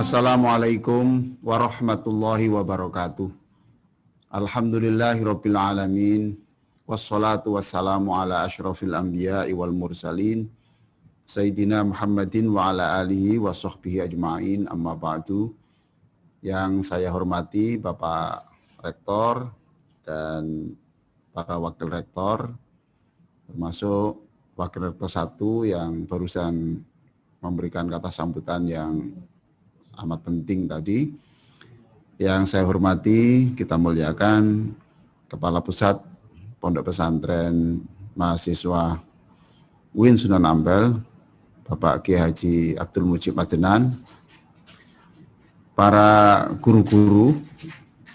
Assalamualaikum warahmatullahi wabarakatuh. Alhamdulillahirabbil alamin. Wassalatu wassalamu ala asyrafil anbiya'i wal mursalin Sayyidina Muhammadin wa ala alihi wa sahbihi ajma'in, amma ba'du. Yang saya hormati Bapak Rektor dan para Wakil Rektor, termasuk Wakil Rektor 1 yang barusan memberikan kata sambutan yang amat penting tadi. Yang saya hormati, kita muliakan Kepala Pusat Pondok Pesantren Mahasiswa UIN Sunan Ampel, Bapak Kiai Haji Abdul Mujib Adenan, para guru-guru,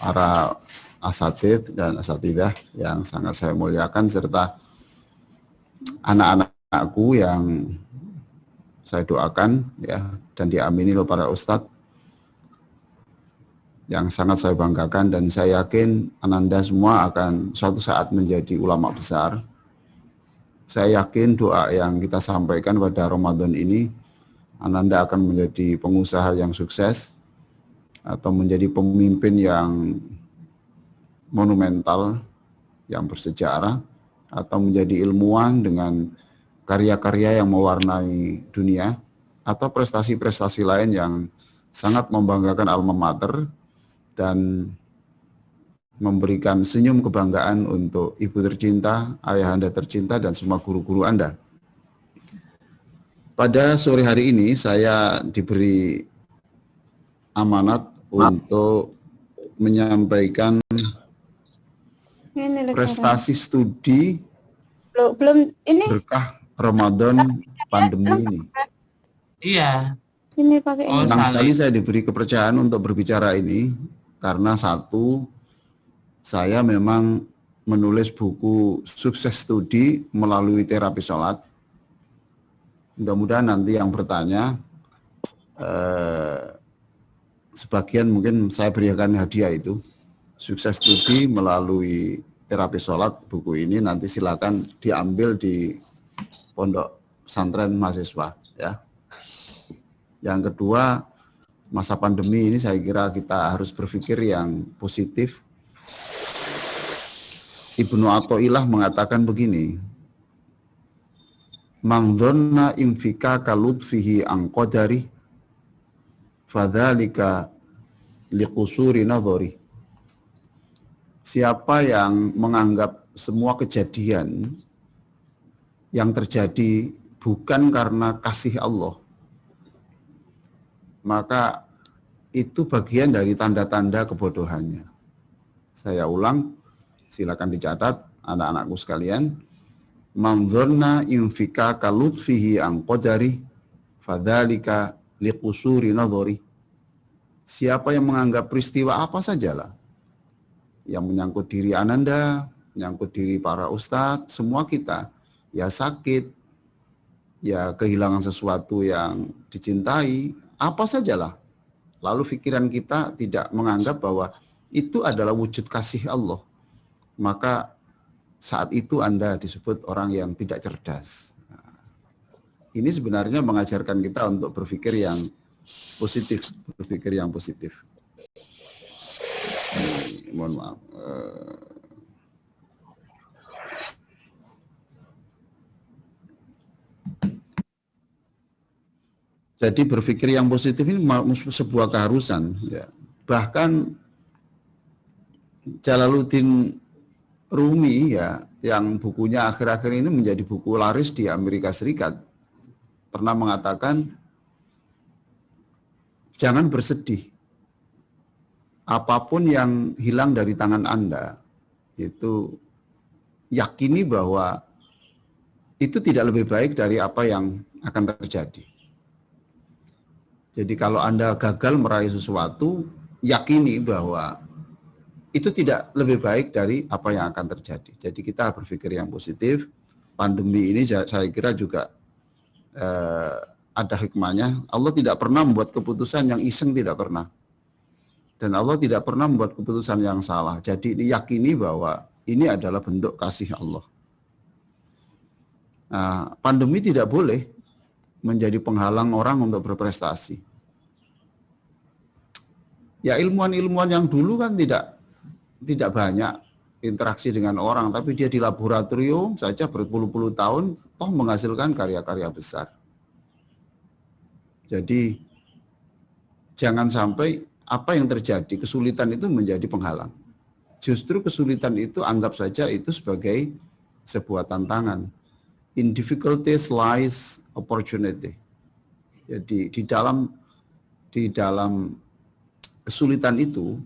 para asatidz dan asatidzah yang sangat saya muliakan, serta anak-anakku yang saya doakan ya dan diamini oleh para ustadz yang sangat saya banggakan, dan saya yakin Ananda semua akan suatu saat menjadi ulama besar. Saya yakin doa yang kita sampaikan pada Ramadan ini, Ananda akan menjadi pengusaha yang sukses atau menjadi pemimpin yang monumental, yang bersejarah, atau menjadi ilmuwan dengan karya-karya yang mewarnai dunia, atau prestasi-prestasi lain yang sangat membanggakan alma mater dan memberikan senyum kebanggaan untuk ibu tercinta, ayah Anda tercinta, dan semua guru-guru Anda. Pada sore hari ini saya diberi amanat untuk menyampaikan prestasi studi berkah Ramadan pandemi ini. Iya. Ini pakai ini. Senang sekali saya diberi kepercayaan untuk berbicara ini, karena satu, saya memang menulis buku sukses studi melalui terapi sholat. Mudah-mudahan nanti yang bertanya, sebagian mungkin saya berikan hadiah itu, sukses studi melalui terapi sholat. Buku ini nanti silakan diambil di Pondok Pesantren Mahasiswa ya. Yang kedua, masa pandemi ini saya kira kita harus berpikir yang positif. Ibnu Athaillah mengatakan begini, "Man dzanna infika kalutfihi an qadari fadzalika liqusuri nadhari." Siapa yang menganggap semua kejadian yang terjadi bukan karena kasih Allah, maka itu bagian dari tanda-tanda kebodohannya. Saya ulang, silakan dicatat anak-anakku sekalian. Man dzanna infika kalutfihi an qadari fadzalika liqusuri nadhari. Siapa yang menganggap peristiwa apa sajalah yang menyangkut diri Ananda, menyangkut diri para ustadz, semua kita, ya sakit, ya kehilangan sesuatu yang dicintai, apa sajalah. Lalu pikiran kita tidak menganggap bahwa itu adalah wujud kasih Allah. Maka saat itu Anda disebut orang yang tidak cerdas. Nah, ini sebenarnya mengajarkan kita untuk berpikir yang positif, berpikir yang positif. Mohon maaf. Jadi berpikir yang positif ini sebuah keharusan. Ya. Bahkan Jalaluddin Rumi ya, yang bukunya akhir-akhir ini menjadi buku laris di Amerika Serikat, pernah mengatakan, jangan bersedih. Apapun yang hilang dari tangan Anda, itu yakini bahwa itu tidak lebih baik dari apa yang akan terjadi. Jadi kalau Anda gagal meraih sesuatu, yakini bahwa itu tidak lebih baik dari apa yang akan terjadi. Jadi kita berpikir yang positif. Pandemi ini saya kira juga ada hikmahnya. Allah tidak pernah membuat keputusan yang iseng, tidak pernah. Dan Allah tidak pernah membuat keputusan yang salah. Jadi diyakini bahwa ini adalah bentuk kasih Allah. Nah, pandemi tidak boleh menjadi penghalang orang untuk berprestasi. Ya ilmuwan-ilmuwan yang dulu kan tidak banyak interaksi dengan orang, tapi dia di laboratorium saja berpuluh-puluh tahun, toh menghasilkan karya-karya besar. Jadi jangan sampai apa yang terjadi, kesulitan itu menjadi penghalang. Justru kesulitan itu anggap saja itu sebagai sebuah tantangan. In difficulties lies opportunity. Jadi di dalam kesulitan itu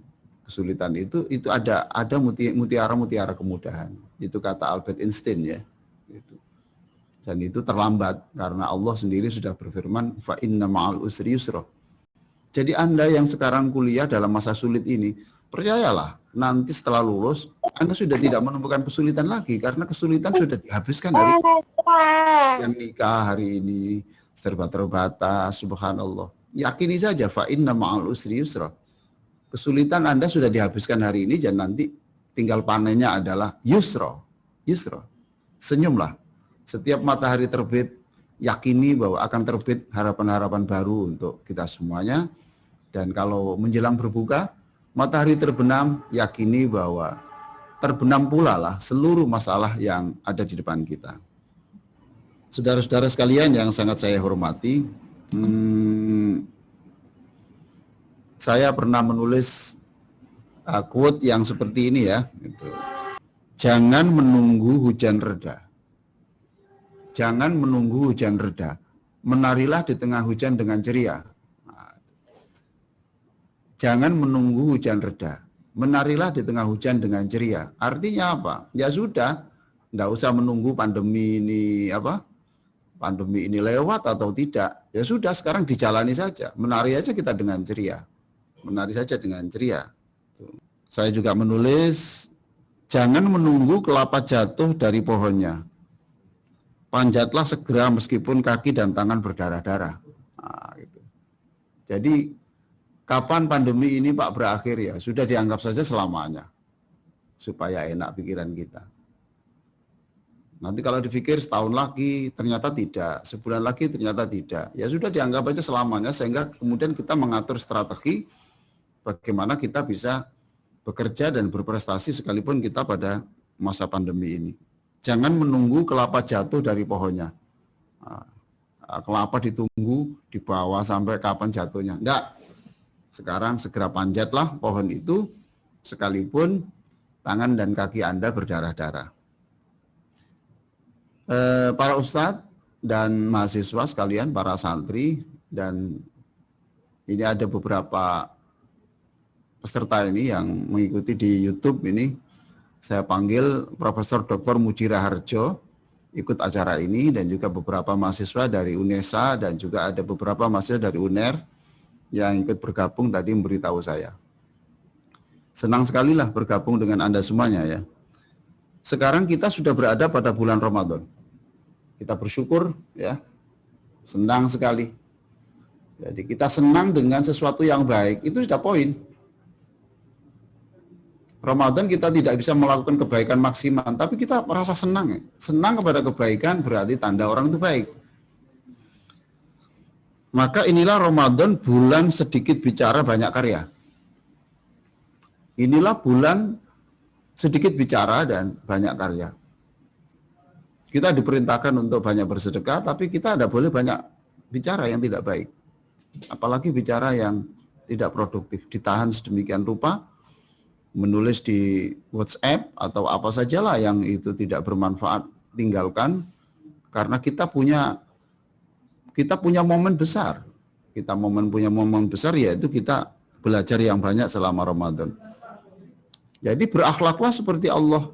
ada mutiara kemudahan. Itu kata Albert Einstein ya. Dan itu terlambat karena Allah sendiri sudah berfirman fa inna ma'al usri yusra. Jadi Anda yang sekarang kuliah dalam masa sulit ini, percayalah, nanti setelah lulus Anda sudah tidak menemukan kesulitan lagi karena kesulitan sudah dihabiskan hari yang nikah hari ini serba terbatas, subhanallah. Yakini saja fa inna ma'al usri yusra. Kesulitan Anda sudah dihabiskan hari ini dan nanti tinggal panennya adalah yusra. Yusra. Senyumlah. Setiap matahari terbit, yakini bahwa akan terbit harapan-harapan baru untuk kita semuanya. Dan kalau menjelang berbuka, matahari terbenam, yakini bahwa terbenam pula lah seluruh masalah yang ada di depan kita. Saudara-saudara sekalian yang sangat saya hormati, saya pernah menulis quote yang seperti ini ya. Jangan menunggu hujan reda. Jangan menunggu hujan reda. Menarilah di tengah hujan dengan ceria. Jangan menunggu hujan reda. Menarilah di tengah hujan dengan ceria. Artinya apa? Ya sudah, enggak usah menunggu pandemi ini lewat atau tidak. Ya sudah, sekarang dijalani saja. Menari aja kita dengan ceria. Menari saja dengan ceria. Saya juga menulis, jangan menunggu kelapa jatuh dari pohonnya. Panjatlah segera meskipun kaki dan tangan berdarah-darah. Nah, gitu. Jadi, kapan pandemi ini Pak berakhir ya? Sudah dianggap saja selamanya. Supaya enak pikiran kita. Nanti kalau dipikir setahun lagi, ternyata tidak. Sebulan lagi, ternyata tidak. Ya sudah dianggap aja selamanya, sehingga kemudian kita mengatur strategi bagaimana kita bisa bekerja dan berprestasi sekalipun kita pada masa pandemi ini. Jangan menunggu kelapa jatuh dari pohonnya. Kelapa ditunggu di bawah sampai kapan jatuhnya. Enggak. Sekarang segera panjatlah pohon itu sekalipun tangan dan kaki Anda berdarah-darah. Para ustadz dan mahasiswa sekalian, para santri, dan ini ada beberapa peserta ini yang mengikuti di YouTube ini, saya panggil Profesor Dr. Mujira Harjo ikut acara ini dan juga beberapa mahasiswa dari UNESA dan juga ada beberapa mahasiswa dari UNER yang ikut bergabung tadi memberitahu saya. Senang sekali lah bergabung dengan Anda semuanya ya. Sekarang kita sudah berada pada bulan Ramadan. Kita bersyukur ya, senang sekali. Jadi kita senang dengan sesuatu yang baik, itu sudah poin. Ramadan kita tidak bisa melakukan kebaikan maksimal, tapi kita merasa senang ya. Senang kepada kebaikan berarti tanda orang itu baik. Maka inilah Ramadan, bulan sedikit bicara banyak karya. Inilah bulan sedikit bicara dan banyak karya. Kita diperintahkan untuk banyak bersedekah, tapi kita tidak boleh banyak bicara yang tidak baik. Apalagi bicara yang tidak produktif. Ditahan sedemikian rupa, menulis di WhatsApp atau apa sajalah yang itu tidak bermanfaat, tinggalkan. Karena kita punya momen besar. Kita punya momen besar, yaitu kita belajar yang banyak selama Ramadan. Jadi berakhlaklah seperti Allah.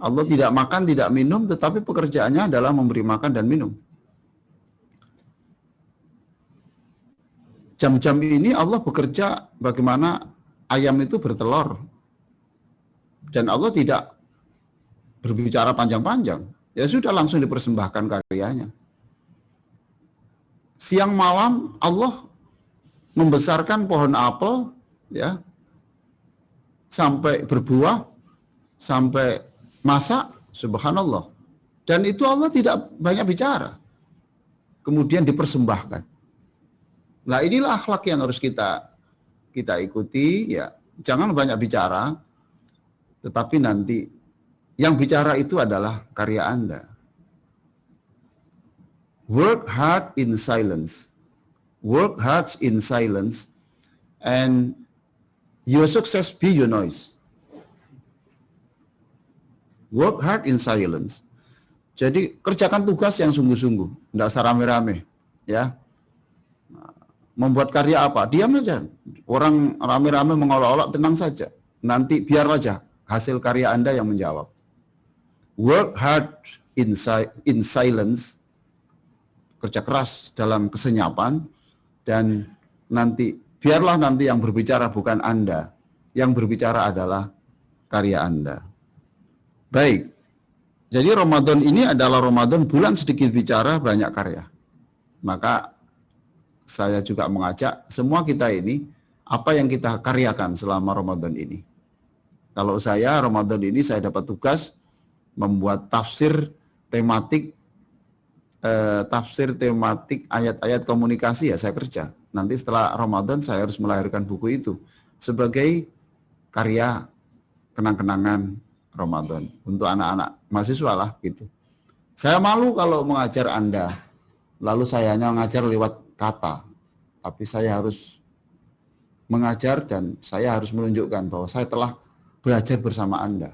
Allah tidak makan, tidak minum, tetapi pekerjaannya adalah memberi makan dan minum. Jam-jam ini Allah bekerja bagaimana ayam itu bertelur. Dan Allah tidak berbicara panjang-panjang. Ya sudah langsung dipersembahkan karyanya. Siang malam Allah membesarkan pohon apel ya sampai berbuah, sampai masak, subhanallah. Dan itu Allah tidak banyak bicara. Kemudian dipersembahkan. Nah inilah akhlak yang harus kita kita ikuti, ya jangan banyak bicara, tetapi nanti yang bicara itu adalah karya Anda. Work hard in silence. Work hard in silence, and your success be your noise. Work hard in silence. Jadi kerjakan tugas yang sungguh-sungguh, tidak usah rame-rame, ya. Membuat karya apa? Diam aja. Orang rame-rame mengolok-olok, tenang saja. Nanti biar aja hasil karya Anda yang menjawab. Work hard in silence. Kerja keras dalam kesenyapan, dan nanti biarlah nanti yang berbicara bukan Anda, yang berbicara adalah karya Anda. Baik, jadi Ramadan ini adalah Ramadan bulan sedikit bicara banyak karya. Maka saya juga mengajak semua kita ini, apa yang kita karyakan selama Ramadan ini. Kalau saya Ramadan ini saya dapat tugas membuat tafsir tematik ayat-ayat komunikasi, ya saya kerja. Nanti setelah Ramadan saya harus melahirkan buku itu sebagai karya kenang-kenangan Ramadan untuk anak-anak mahasiswa lah gitu. Saya malu kalau mengajar Anda, lalu saya hanya mengajar lewat kata, tapi saya harus mengajar dan saya harus menunjukkan bahwa saya telah belajar bersama Anda.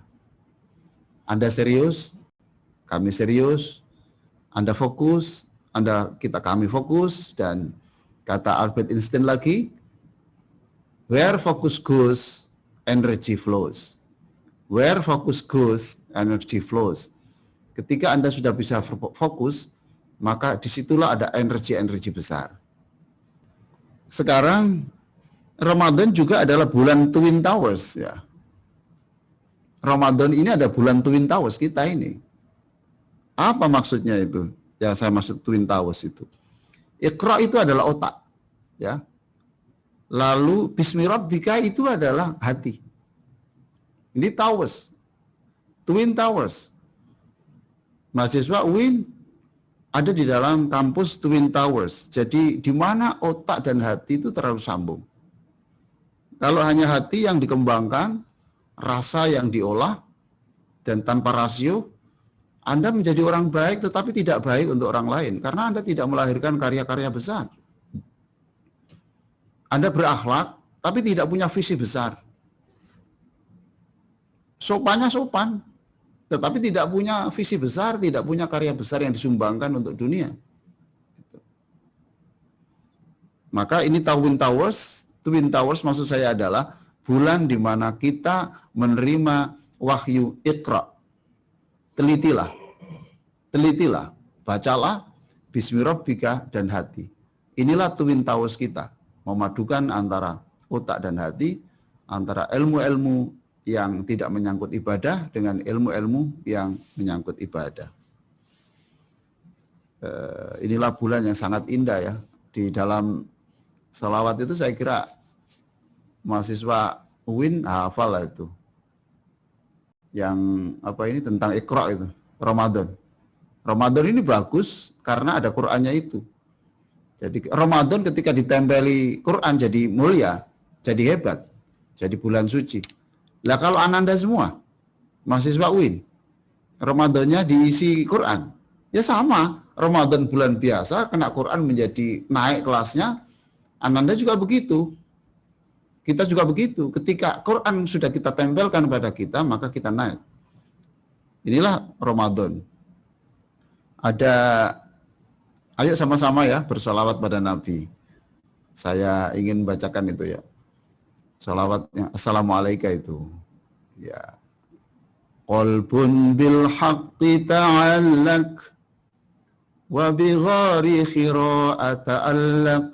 Anda serius, kami serius. Anda fokus, kami fokus, dan kata Albert Einstein lagi, where focus goes, energy flows. Where focus goes, energy flows. Ketika Anda sudah bisa fokus, maka disitulah ada energi-energi besar. Sekarang Ramadan juga adalah bulan Twin Towers, ya. Ramadan ini ada bulan Twin Towers kita ini. Apa maksudnya itu? Ya, saya maksud Twin Towers itu. Iqra itu adalah otak, ya. Lalu Bismi Rabbika itu adalah hati. Ini Towers, Twin Towers. Mahasiswa UIN ada di dalam kampus Twin Towers. Jadi di mana otak dan hati itu terlalu sambung. Kalau hanya hati yang dikembangkan, rasa yang diolah, dan tanpa rasio, Anda menjadi orang baik tetapi tidak baik untuk orang lain karena Anda tidak melahirkan karya-karya besar. Anda berakhlak tapi tidak punya visi besar. Sopannya sopan tetapi tidak punya visi besar, tidak punya karya besar yang disumbangkan untuk dunia. Maka ini Twin Towers maksud saya adalah bulan di mana kita menerima wahyu Iqra. Telitilah, bacalah Bismi Rabbika dan hati. Inilah Twin Towers kita, memadukan antara otak dan hati, antara ilmu-ilmu yang tidak menyangkut ibadah dengan ilmu-ilmu yang menyangkut ibadah. Inilah bulan yang sangat indah ya. Di dalam salawat itu saya kira mahasiswa UIN hafal lah itu. Yang apa ini tentang Iqra itu, Ramadan. Ramadan ini bagus karena ada Qur'annya itu. Jadi Ramadan ketika ditempeli Qur'an jadi mulia, jadi hebat, jadi bulan suci. Lah kalau Ananda semua, mahasiswa UIN, Ramadannya diisi Qur'an, ya sama. Ramadan bulan biasa, kena Qur'an menjadi naik kelasnya, Ananda juga begitu. Kita juga begitu. Ketika Quran sudah kita tempelkan pada kita, maka kita naik. Inilah Ramadan. Ayo sama-sama ya bersolawat pada Nabi. Saya ingin bacakan itu ya. Solawatnya Assalamualaikum itu. Ya. Qalbun bil haqqi ta'allaq wa bi ghari khira'a ta'allaq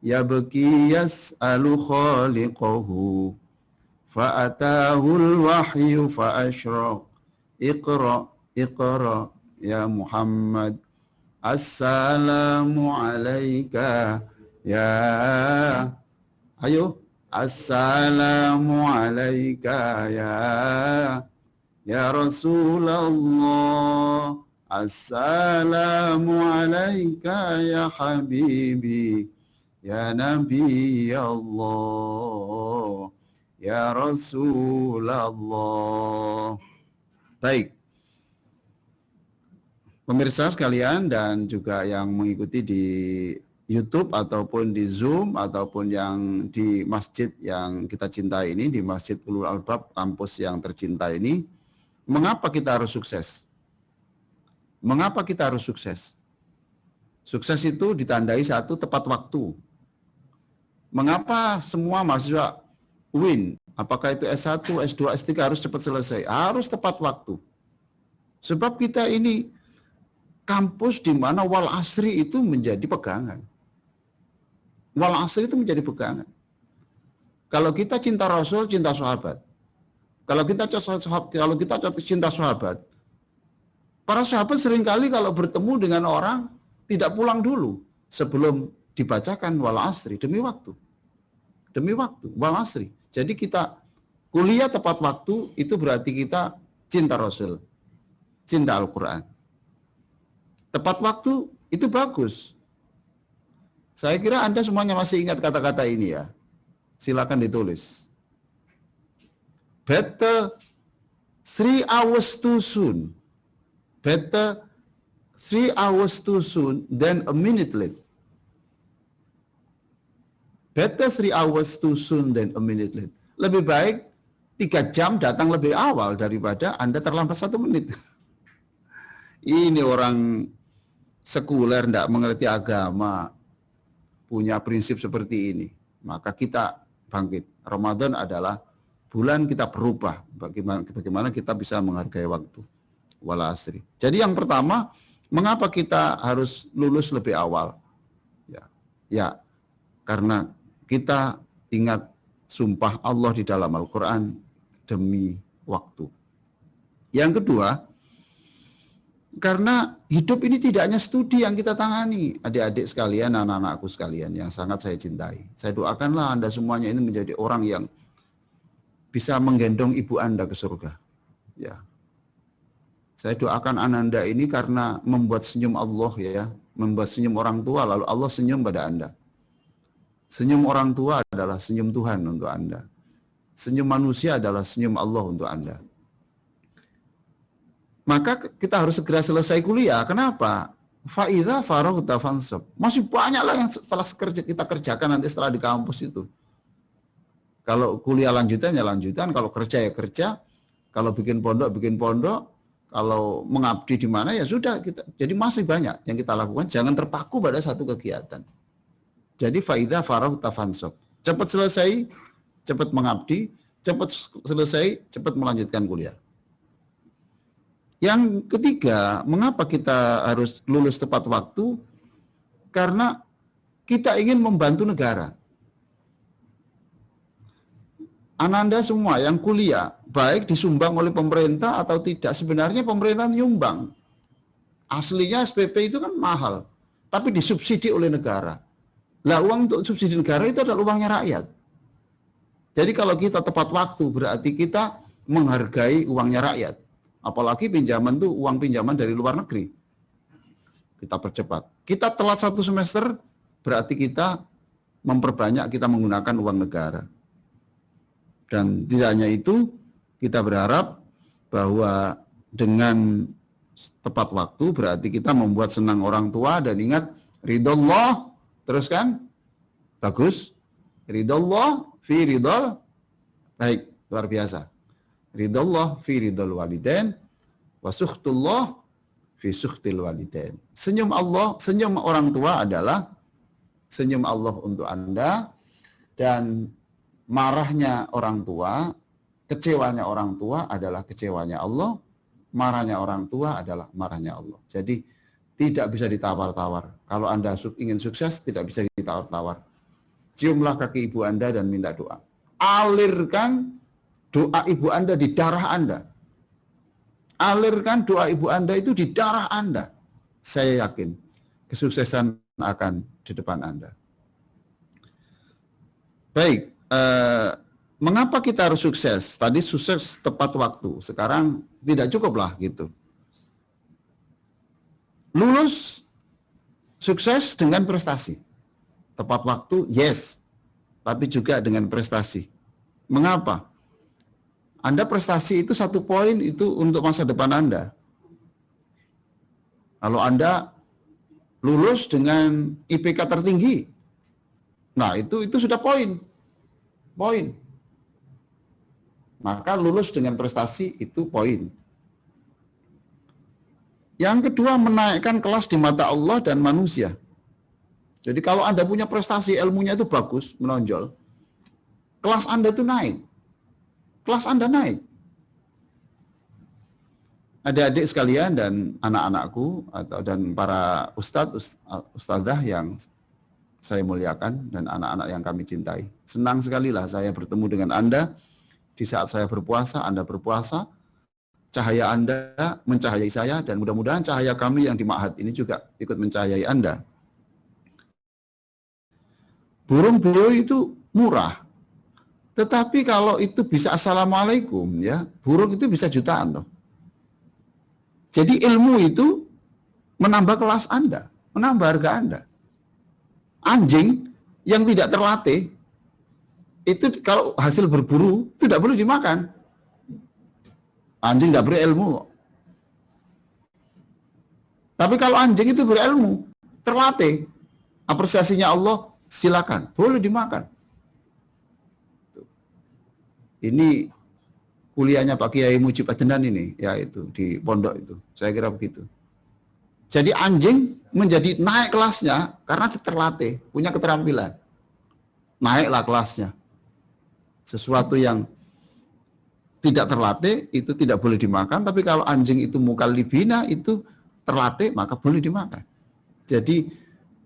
yabki yas'alu khaliqahu fa'atahul wahyu fa'ashraq iqra ya Muhammad assalamu alayka ya ayo assalamu alayka ya Rasulullah assalamu alayka ya habibi Ya Nabi Allah, Ya Rasulullah. Baik, pemirsa sekalian dan juga yang mengikuti di YouTube ataupun di Zoom ataupun yang di masjid yang kita cintai ini, di Masjid Ulul Albab, kampus yang tercinta ini, mengapa kita harus sukses? Mengapa kita harus sukses? Sukses itu ditandai satu, tepat waktu. Mengapa semua mahasiswa UIN, apakah itu S1, S2, S3 harus cepat selesai? Harus tepat waktu. Sebab kita ini kampus di mana wal asri itu menjadi pegangan. Wal asri itu menjadi pegangan. Kalau kita cinta Rasul, cinta sahabat. Kalau kita cinta sahabat, para sahabat seringkali kalau bertemu dengan orang tidak pulang dulu sebelum dibacakan wal asri demi waktu. Demi waktu, wal asri. Jadi kita kuliah tepat waktu itu berarti kita cinta Rasul, cinta Al-Quran. Tepat waktu itu bagus. Saya kira Anda semuanya masih ingat kata-kata ini ya. Silakan ditulis. Better 3 hours too soon. Better 3 hours too soon than a minute late. Better 3 hours too soon than a minute late. Lebih baik 3 jam datang lebih awal daripada Anda terlambat 1 menit. Ini orang sekuler, tidak mengerti agama, punya prinsip seperti ini. Maka kita bangkit. Ramadan adalah bulan kita berubah. Bagaimana kita bisa menghargai waktu. Wal asri. Jadi yang pertama, mengapa kita harus lulus lebih awal? Ya, karena kita ingat sumpah Allah di dalam Al-Quran demi waktu. Yang kedua, karena hidup ini tidak hanya studi yang kita tangani. Adik-adik sekalian, anak-anakku sekalian yang sangat saya cintai. Saya doakanlah Anda semuanya ini menjadi orang yang bisa menggendong ibu Anda ke surga. Ya. Saya doakan Anda ini karena membuat senyum Allah ya, membuat senyum orang tua, lalu Allah senyum pada Anda. Senyum orang tua adalah senyum Tuhan untuk Anda. Senyum manusia adalah senyum Allah untuk Anda. Maka kita harus segera selesai kuliah. Kenapa? Fa'idha faraghta fansab. Masih banyak lah yang setelah kita kerjakan nanti setelah di kampus itu. Kalau kuliah lanjutan ya lanjutan, kalau kerja ya kerja, kalau bikin pondok, kalau mengabdi di mana ya sudah kita. Jadi masih banyak yang kita lakukan, jangan terpaku pada satu kegiatan. Jadi fa'idha faraghta fansab. Cepat selesai, cepat mengabdi, cepat selesai, cepat melanjutkan kuliah. Yang ketiga, mengapa kita harus lulus tepat waktu? Karena kita ingin membantu negara. Anda semua yang kuliah, baik disumbang oleh pemerintah atau tidak, sebenarnya pemerintah nyumbang. Aslinya SPP itu kan mahal, tapi disubsidi oleh negara. Lah uang untuk subsidi negara itu adalah uangnya rakyat. Jadi kalau kita tepat waktu, berarti kita menghargai uangnya rakyat. Apalagi pinjaman tuh uang pinjaman dari luar negeri. Kita percepat. Kita telat 1 semester, berarti kita memperbanyak kita menggunakan uang negara. Dan tidak hanya itu, kita berharap bahwa dengan tepat waktu berarti kita membuat senang orang tua dan ingat ridhollah, terus kan? Bagus. Ridhollah fi ridhol. Baik, luar biasa. Ridhollah fi ridhol walidain wa sukhtullah fi sukhtil walidain. Senyum Allah, senyum orang tua adalah senyum Allah untuk Anda, dan marahnya orang tua, kecewanya orang tua adalah kecewanya Allah, marahnya orang tua adalah marahnya Allah. Jadi tidak bisa ditawar-tawar. Kalau Anda ingin sukses, tidak bisa ditawar-tawar. Ciumlah kaki ibu Anda dan minta doa. Alirkan doa ibu Anda di darah Anda. Alirkan doa ibu Anda itu di darah Anda. Saya yakin kesuksesan akan di depan Anda. Baik, mengapa kita harus sukses? Tadi sukses tepat waktu, sekarang tidak cukup lah gitu. Lulus sukses dengan prestasi. Tepat waktu, yes. Tapi juga dengan prestasi. Mengapa? Anda prestasi itu 1 poin itu untuk masa depan Anda. Kalau Anda lulus dengan IPK tertinggi, nah itu sudah poin. Maka lulus dengan prestasi itu poin. Yang kedua, menaikkan kelas di mata Allah dan manusia. Jadi kalau Anda punya prestasi, ilmunya itu bagus, menonjol, kelas Anda itu naik. Kelas Anda naik. Adik-adik sekalian dan anak-anakku dan para ustadzah yang saya muliakan dan anak-anak yang kami cintai. Senang sekali lah saya bertemu dengan Anda di saat saya berpuasa, Anda berpuasa. Cahaya Anda mencahayai saya dan mudah-mudahan cahaya kami yang di Ma'had ini juga ikut mencahayai Anda. Burung beo itu murah. Tetapi kalau itu bisa assalamualaikum ya, burung itu bisa jutaan toh. Jadi ilmu itu menambah kelas Anda, menambah harga Anda. Anjing yang tidak terlatih itu kalau hasil berburu itu tidak boleh dimakan. Anjing tidak berilmu. Tapi kalau anjing itu berilmu, terlatih, apresiasinya Allah, silakan, boleh dimakan. Ini kuliahnya Pak Kiai Mujib Adenan ini, ya itu di pondok itu. Saya kira begitu. Jadi anjing menjadi naik kelasnya karena terlatih, punya keterampilan. Naiklah kelasnya. Sesuatu yang tidak terlatih itu tidak boleh dimakan, tapi kalau anjing itu mukallibina itu terlatih maka boleh dimakan. Jadi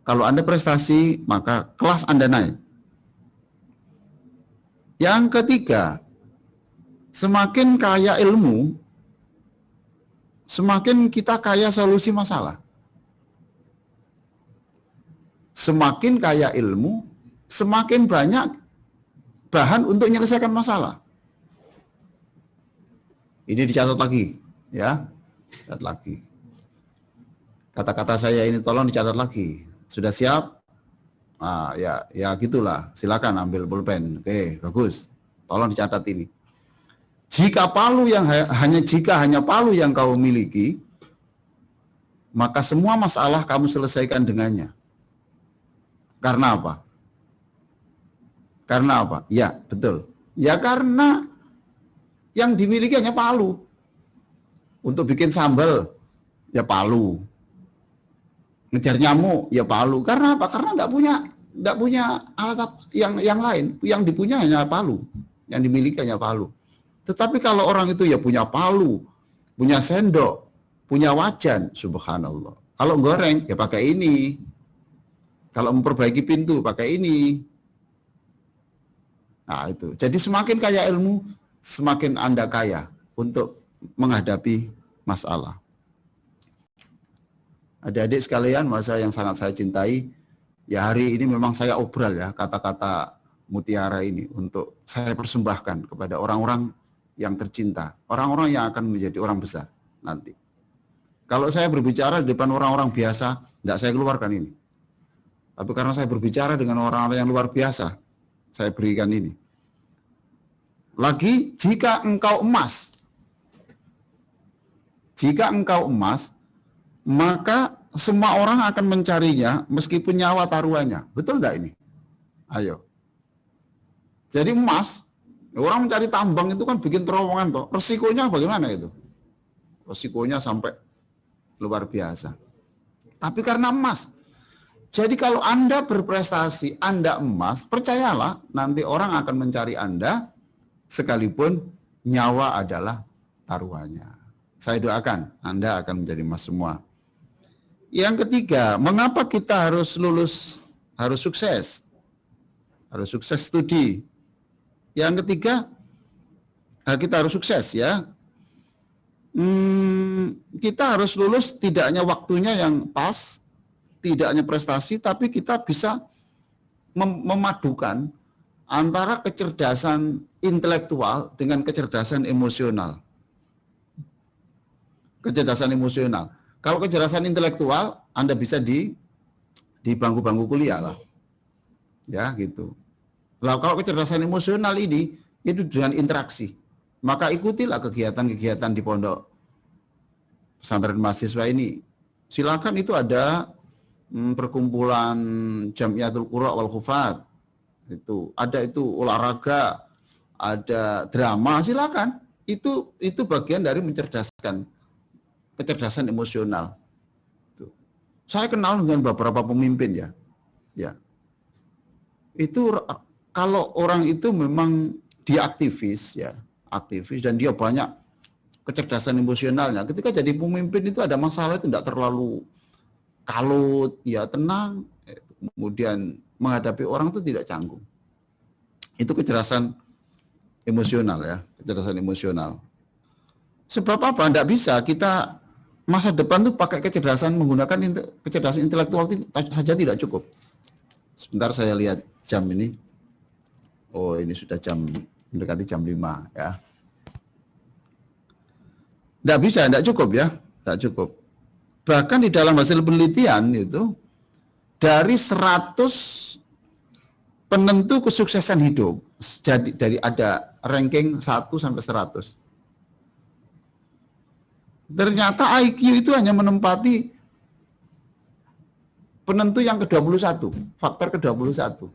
kalau Anda prestasi maka kelas Anda naik. Yang ketiga, semakin kaya ilmu, semakin kita kaya solusi masalah. Semakin kaya ilmu, semakin banyak bahan untuk menyelesaikan masalah. Ini dicatat lagi, ya, catat lagi. Kata-kata saya ini tolong dicatat lagi. Sudah siap? Ah, ya gitulah. Silakan ambil pulpen. Oke, bagus. Tolong dicatat ini. Jika hanya palu yang kau miliki, maka semua masalah kamu selesaikan dengannya. Karena apa? Karena apa? Ya, betul. Ya karena yang dimiliki hanya palu. Untuk bikin sambal, ya palu. Ngejar nyamuk, ya palu. Karena apa? Karena enggak punya alat yang lain. Yang dipunya hanya palu. Yang dimiliki hanya palu. Tetapi kalau orang itu ya punya palu, punya sendok, punya wajan, subhanallah. Kalau goreng, ya pakai ini. Kalau memperbaiki pintu, pakai ini. Nah itu. Jadi semakin kaya ilmu, semakin Anda kaya untuk menghadapi masalah. Adik-adik sekalian, masa yang sangat saya cintai, ya hari ini memang saya obral ya kata-kata mutiara ini untuk saya persembahkan kepada orang-orang yang tercinta, orang-orang yang akan menjadi orang besar nanti. Kalau saya berbicara di depan orang-orang biasa, tidak saya keluarkan ini. Tapi karena saya berbicara dengan orang-orang yang luar biasa, saya berikan ini. Lagi, jika engkau emas, maka semua orang akan mencarinya meskipun nyawa taruhannya. Betul enggak ini? Ayo. Jadi emas, orang mencari tambang itu kan bikin terowongan toh. Resikonya bagaimana itu? Resikonya sampai luar biasa. Tapi karena emas. Jadi kalau Anda berprestasi, Anda emas, percayalah nanti orang akan mencari Anda sekalipun nyawa adalah taruhannya. Saya doakan Anda akan menjadi emas semua. Yang ketiga, mengapa kita harus lulus, harus sukses? Harus sukses studi. Yang ketiga, kita harus sukses ya. Kita harus lulus tidak hanya waktunya yang pas, tidak hanya prestasi, tapi kita bisa memadukan antara kecerdasan intelektual dengan kecerdasan emosional. Kecerdasan emosional. Kalau kecerdasan intelektual, Anda bisa di bangku-bangku kuliah lah. Ya, gitu. Lah kalau kecerdasan emosional ini itu dengan interaksi. Maka ikutilah kegiatan-kegiatan di pondok pesantren mahasiswa ini. Silakan, itu ada perkumpulan Jamiatul Qura wal Hufat. Itu olahraga, ada drama, silakan. Itu bagian dari mencerdaskan, kecerdasan emosional. Saya kenal dengan beberapa pemimpin ya. Ya. Itu kalau orang itu memang dia aktivis ya, aktivis dan dia banyak kecerdasan emosionalnya. Ketika jadi pemimpin itu ada masalah itu tidak terlalu kalut, ya tenang, kemudian menghadapi orang itu tidak canggung. Itu kecerdasan emosional ya, kecerdasan emosional. Sebab apa? Tidak bisa kita masa depan tuh pakai kecerdasan, menggunakan kecerdasan intelektual saja tidak cukup. Sebentar saya lihat jam ini. Oh, ini sudah mendekati jam 5 ya. Tidak bisa, tidak cukup ya, tidak cukup. Bahkan di dalam hasil penelitian itu, dari 100 penentu kesuksesan hidup, jadi dari ada ranking 1 sampai 100. Ternyata IQ itu hanya menempati penentu yang ke-21, faktor ke-21.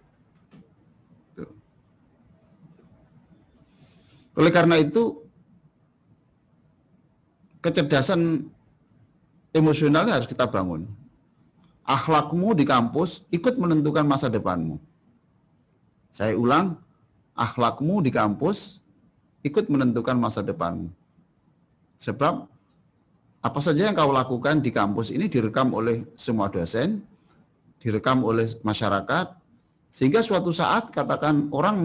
Oleh karena itu, kecerdasan emosionalnya harus kita bangun. Akhlakmu di kampus ikut menentukan masa depanmu. Saya ulang, akhlakmu di kampus ikut menentukan masa depanmu. Sebab apa saja yang kau lakukan di kampus ini direkam oleh semua dosen, direkam oleh masyarakat, sehingga suatu saat katakan orang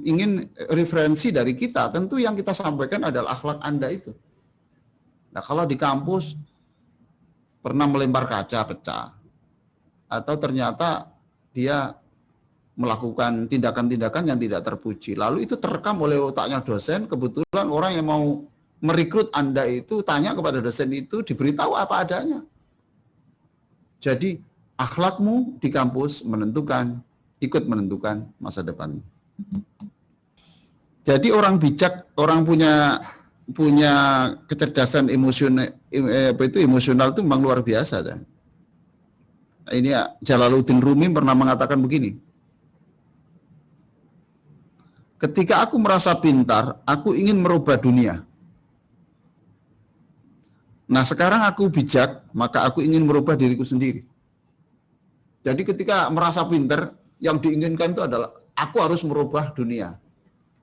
ingin referensi dari kita, tentu yang kita sampaikan adalah akhlak Anda itu. Nah, kalau di kampus pernah melempar kaca pecah, atau ternyata dia melakukan tindakan-tindakan yang tidak terpuji, lalu itu terekam oleh otaknya dosen, kebetulan orang yang mau merekrut Anda itu tanya kepada dosen itu, diberitahu apa adanya. Jadi akhlakmu di kampus ikut menentukan masa depanmu. Jadi orang bijak, orang punya kecerdasan emosional itu memang luar biasa. Ini ya, Jalaluddin Rumi pernah mengatakan begini. Ketika aku merasa pintar, aku ingin merubah dunia. Nah, sekarang aku bijak, maka aku ingin merubah diriku sendiri. Jadi ketika merasa pintar, yang diinginkan itu adalah aku harus merubah dunia.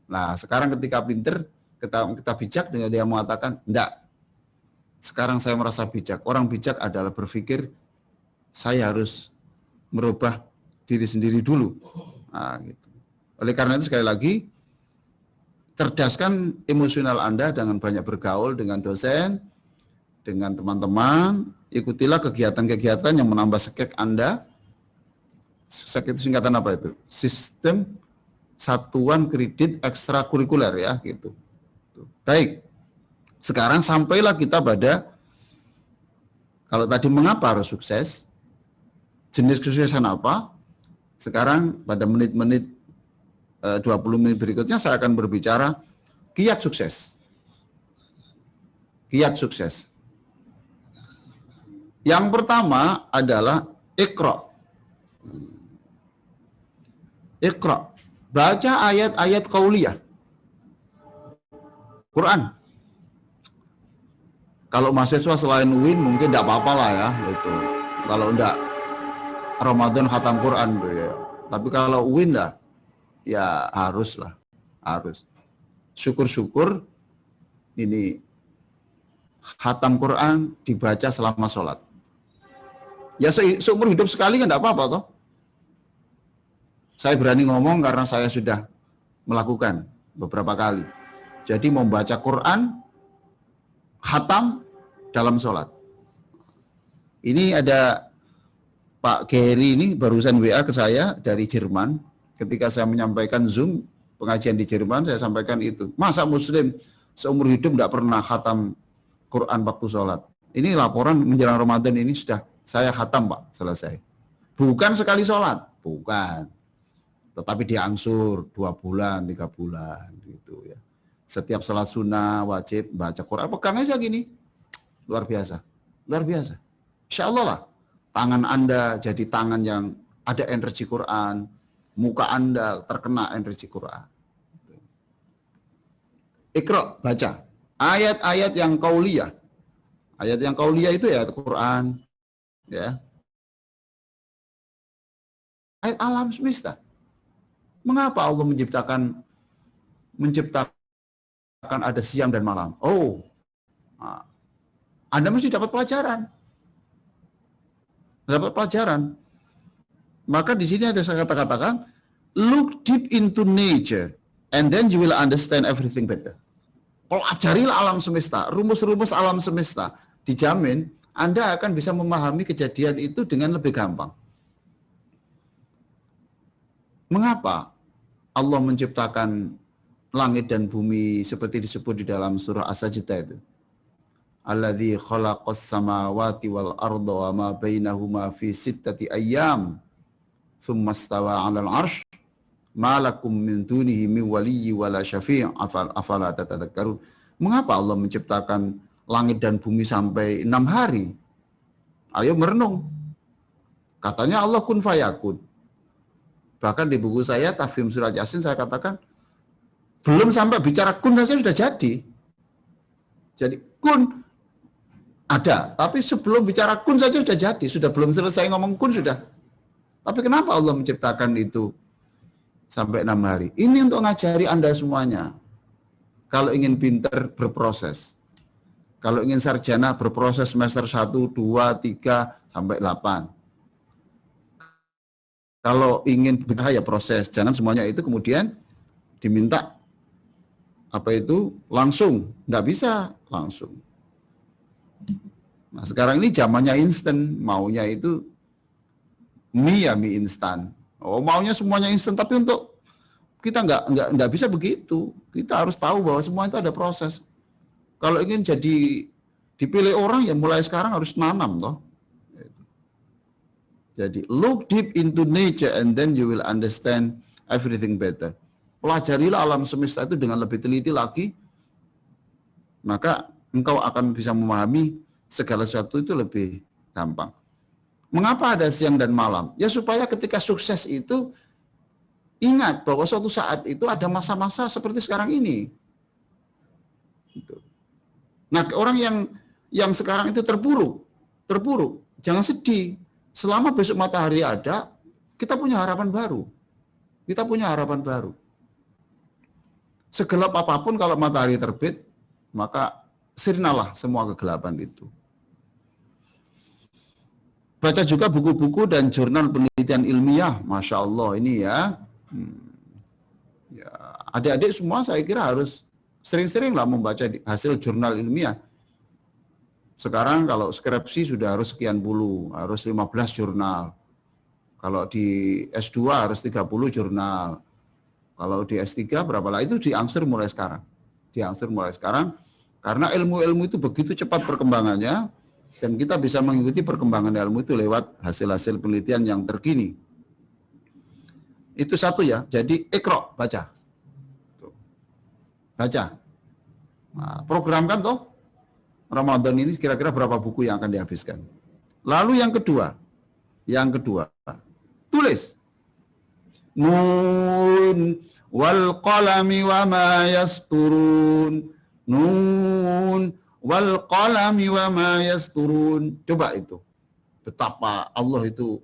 Nah, sekarang ketika pintar, kita bijak, dengan dia mengatakan, enggak. Sekarang saya merasa bijak. Orang bijak adalah berpikir, saya harus merubah diri sendiri dulu. Nah, gitu. Oleh karena itu sekali lagi, cerdaskan emosional Anda dengan banyak bergaul dengan dosen, dengan teman-teman, ikutilah kegiatan-kegiatan yang menambah skek Anda. Skek itu singkatan apa itu? Sistem Satuan Kredit Ekstrakurikuler ya, gitu. Baik, sekarang sampailah kita pada, kalau tadi mengapa harus sukses, jenis kesuksesan apa, sekarang pada menit-menit 20 menit berikutnya saya akan berbicara kiat sukses. Kiat sukses. Yang pertama adalah Iqra. Iqra. Baca ayat-ayat qauliyah. Quran. Kalau mahasiswa selain UIN mungkin tidak apa-apa lah ya. Itu. Kalau enggak Ramadan khatam Quran tuh ya. Tapi kalau UIN lah, ya harus lah. Harus. Syukur-syukur ini khatam Quran dibaca selama sholat. Ya seumur hidup sekali kan tidak apa-apa toh. Saya berani ngomong karena saya sudah melakukan beberapa kali. Jadi membaca Quran khatam dalam sholat. Ini ada Pak Gary ini barusan WA ke saya dari Jerman. Ketika saya menyampaikan Zoom pengajian di Jerman, saya sampaikan itu. Masa Muslim seumur hidup tidak pernah khatam Quran waktu sholat. Ini laporan menjelang Ramadan ini sudah saya khatam Pak, selesai. Bukan sekali sholat, bukan. tetapi diangsur 2 bulan, 3 bulan gitu ya. Setiap salat sunnah wajib baca Quran, pegang aja gini. Luar biasa. Luar biasa. Insya Allah lah, tangan Anda jadi tangan yang ada energi Quran, muka Anda terkena energi Quran. Iqra, baca. Ayat-ayat yang qauliyah. Ayat yang qauliyah itu ya Quran, ya. Ayat alam semesta. Mengapa Allah menciptakan ada siang dan malam? Oh, Anda mesti dapat pelajaran. Dapat pelajaran. Maka di sini ada saya katakan, look deep into nature, and then you will understand everything better. Pelajarilah alam semesta, rumus-rumus alam semesta. Dijamin Anda akan bisa memahami kejadian itu dengan lebih gampang. Mengapa Allah menciptakan langit dan bumi seperti disebut di dalam surah As-Sajdah itu? Alladzi khalaqas samawati wal arda wa ma bainahuma fi sittati ayyam tsumma stawa 'alal 'arsy ma lakum min dunihi min waliyyi wala syafi' afala tatadzakkarun. Mengapa Allah menciptakan langit dan bumi sampai 6 hari? Ayo merenung. Katanya Allah kun fayakun. Bahkan di buku saya, Tafhim Surat Yasin, saya katakan, belum sampai bicara kun saja sudah jadi. Jadi kun ada, tapi sebelum bicara kun saja sudah jadi. Sudah belum selesai ngomong kun sudah. Tapi kenapa Allah menciptakan itu sampai 6 hari? Ini untuk ngajari Anda semuanya. Kalau ingin pinter, berproses. Kalau ingin sarjana, berproses semester 1, 2, 3, sampai 8. Kalau ingin ya proses, jangan semuanya itu kemudian diminta langsung, nggak bisa langsung. Nah sekarang ini zamannya instan, maunya itu mie instan. Oh maunya semuanya instan, tapi untuk kita nggak bisa begitu. Kita harus tahu bahwa semua itu ada proses. Kalau ingin jadi dipilih orang ya mulai sekarang harus nanam toh. Jadi, look deep into nature and then you will understand everything better. Pelajarilah alam semesta itu dengan lebih teliti lagi, maka engkau akan bisa memahami segala sesuatu itu lebih gampang. Mengapa ada siang dan malam? Ya supaya ketika sukses itu, ingat bahwa suatu saat itu ada masa-masa seperti sekarang ini. Nah, orang yang sekarang itu terpuruk, jangan sedih. Selama besok matahari ada, kita punya harapan baru. Kita punya harapan baru. Segelap apapun kalau matahari terbit, maka sirnalah semua kegelapan itu. Baca juga buku-buku dan jurnal penelitian ilmiah, Masya Allah ini ya. Ya adik-adik semua saya kira harus sering-seringlah membaca hasil jurnal ilmiah. Sekarang kalau skripsi sudah harus sekian puluh, harus 15 jurnal. Kalau di S2 harus 30 jurnal. Kalau di S3 berapa lah, itu diangsur mulai sekarang. Diangsur mulai sekarang, karena ilmu-ilmu itu begitu cepat perkembangannya, dan kita bisa mengikuti perkembangan ilmu itu lewat hasil-hasil penelitian yang terkini. Itu satu ya, jadi Iqra, baca. Baca. Nah, programkan toh. Ramadan ini kira-kira berapa buku yang akan dihabiskan. Lalu yang kedua, tulis. Nun wal qalami wa ma yasturun. Nun wal qalami wa ma yasturun. Coba itu. Betapa Allah itu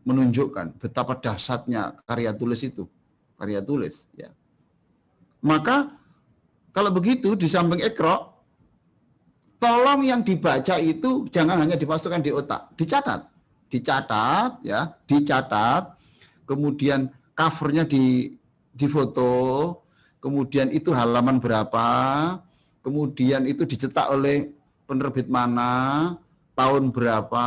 menunjukkan betapa dahsyatnya karya tulis itu. Karya tulis, ya. Maka kalau begitu di samping Iqra, tolong yang dibaca itu jangan hanya dimasukkan di otak, dicatat ya, dicatat, kemudian covernya difoto, kemudian itu halaman berapa, kemudian itu dicetak oleh penerbit mana, tahun berapa,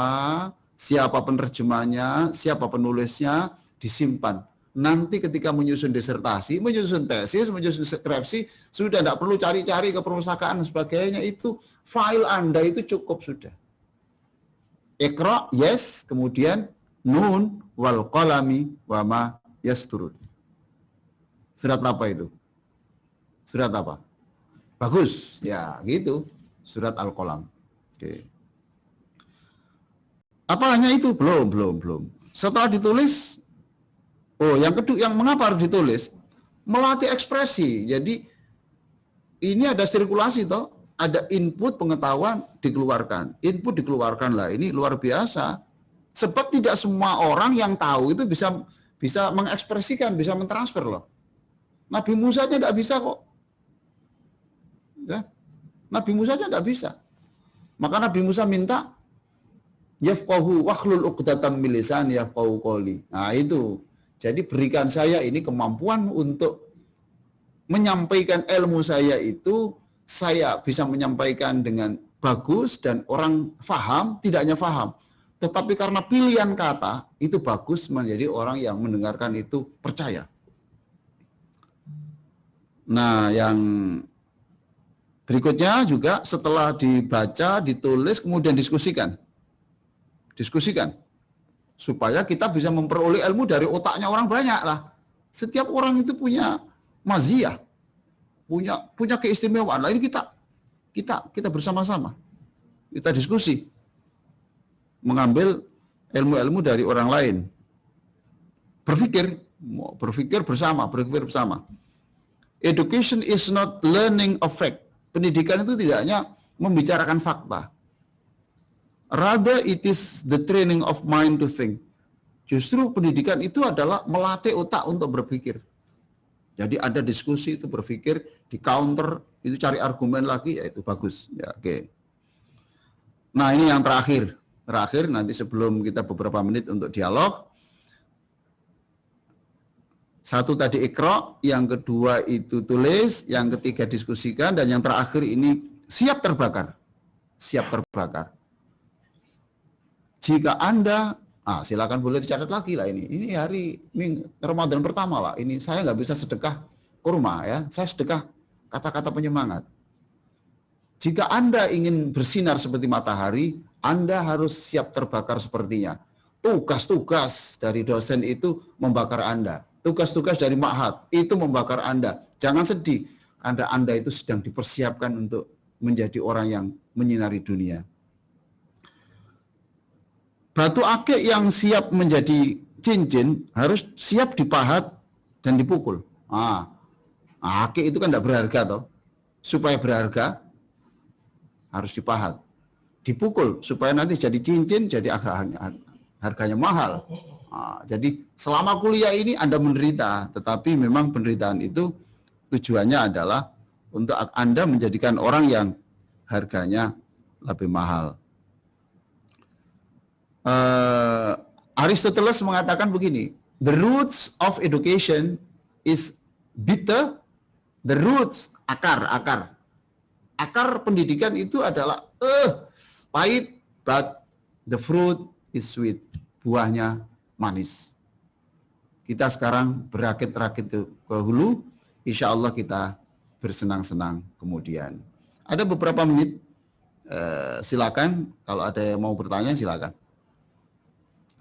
siapa penerjemahnya, siapa penulisnya, disimpan. Nanti ketika menyusun disertasi, menyusun tesis, menyusun skripsi, sudah tidak perlu cari-cari ke perpustakaan dan sebagainya, itu file Anda itu cukup sudah. Iqra, yes, kemudian nun wal qalami wa ma yasturun. Surat apa itu? Surat apa? Bagus, ya gitu. Surat Al-Qalam. Oke. Apa hanya itu? Belum. Setelah ditulis, yang kedua, yang mengapa harus ditulis? Melatih ekspresi. Jadi ini ada sirkulasi toh, ada input pengetahuan dikeluarkan. Input dikeluarkan lah, ini luar biasa. Sebab tidak semua orang yang tahu itu bisa mengekspresikan, bisa mentransfer loh. Nabi Musa aja tidak bisa kok. Ya. Nabi Musa aja tidak bisa. Maka Nabi Musa minta yafqahu wahlul 'uqdatam min lisani yafqahu qawli. Nah itu. Jadi berikan saya ini kemampuan untuk menyampaikan ilmu saya itu, saya bisa menyampaikan dengan bagus dan orang faham, tidak hanya faham. Tetapi karena pilihan kata itu bagus menjadi orang yang mendengarkan itu percaya. Nah, yang berikutnya juga setelah dibaca, ditulis, kemudian diskusikan. Supaya kita bisa memperoleh ilmu dari otaknya orang banyak lah. Setiap orang itu punya maziyah, punya keistimewaan. Nah, ini kita bersama-sama. Kita diskusi. Mengambil ilmu-ilmu dari orang lain. Berpikir bersama. Education is not learning of fact. Pendidikan itu tidak hanya membicarakan fakta. Rather it is the training of mind to think. Justru pendidikan itu adalah melatih otak untuk berpikir. Jadi ada diskusi itu berpikir, di counter itu cari argumen lagi, ya itu bagus. Ya, oke. Nah ini yang terakhir nanti sebelum kita beberapa menit untuk dialog. Satu tadi ikra, yang kedua itu tulis, yang ketiga diskusikan, dan yang terakhir ini siap terbakar. Jika Anda, silakan boleh dicatat lagi lah ini. Ini hari Ramadan pertama lah. Ini saya nggak bisa sedekah kurma ya. Saya sedekah kata-kata penyemangat. Jika Anda ingin bersinar seperti matahari, Anda harus siap terbakar sepertinya. Tugas-tugas dari dosen itu membakar Anda. Tugas-tugas dari ma'had itu membakar Anda. Jangan sedih. Anda itu sedang dipersiapkan untuk menjadi orang yang menyinari dunia. Batu akik yang siap menjadi cincin harus siap dipahat dan dipukul. Akik itu kan tidak berharga toh. Supaya berharga harus dipahat, dipukul supaya nanti jadi cincin, jadi harganya mahal. Jadi selama kuliah ini Anda menderita, tetapi memang penderitaan itu tujuannya adalah untuk Anda menjadikan orang yang harganya lebih mahal. Aristoteles mengatakan begini, the roots of education is bitter, the roots, akar pendidikan itu adalah pahit, but the fruit is sweet, buahnya manis. Kita sekarang berakit-rakit ke hulu, insya Allah kita bersenang-senang kemudian. Ada beberapa menit, silakan kalau ada yang mau bertanya silakan.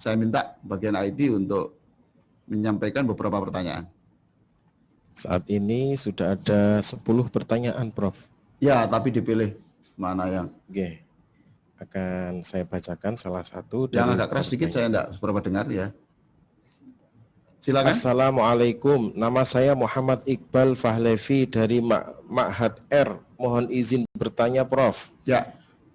Saya minta bagian IT untuk menyampaikan beberapa pertanyaan. Saat ini sudah ada 10 pertanyaan, Prof. Ya, tapi dipilih mana yang. Oke. Akan saya bacakan salah satu. Yang agak keras sedikit, saya enggak seberapa dengar ya. Silakan. Assalamualaikum. Nama saya Muhammad Iqbal Fahlevi dari Ma'had R. Mohon izin bertanya, Prof. Ya.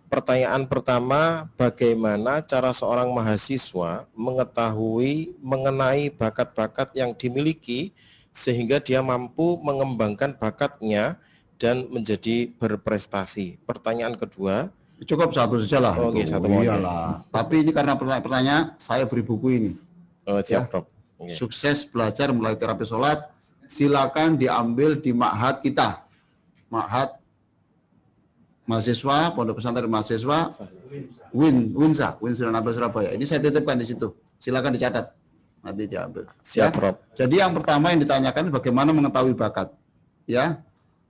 Pertanyaan pertama, bagaimana cara seorang mahasiswa mengetahui mengenai bakat-bakat yang dimiliki sehingga dia mampu mengembangkan bakatnya dan menjadi berprestasi? Pertanyaan kedua. Cukup satu saja lah. Oke, satu iyalah. Tapi ini karena pertanyaan, saya beri buku ini. Siap, Prof. Okay. Sukses belajar mulai terapi sholat. Silakan diambil di ma'had kita. Ma'had mahasiswa, Pondok Pesantren Mahasiswa Winsa Surabaya. Ini saya titipkan di situ. Silakan dicatat. Nanti diambil. Siap, Prof. Jadi yang pertama yang ditanyakan bagaimana mengetahui bakat. Ya.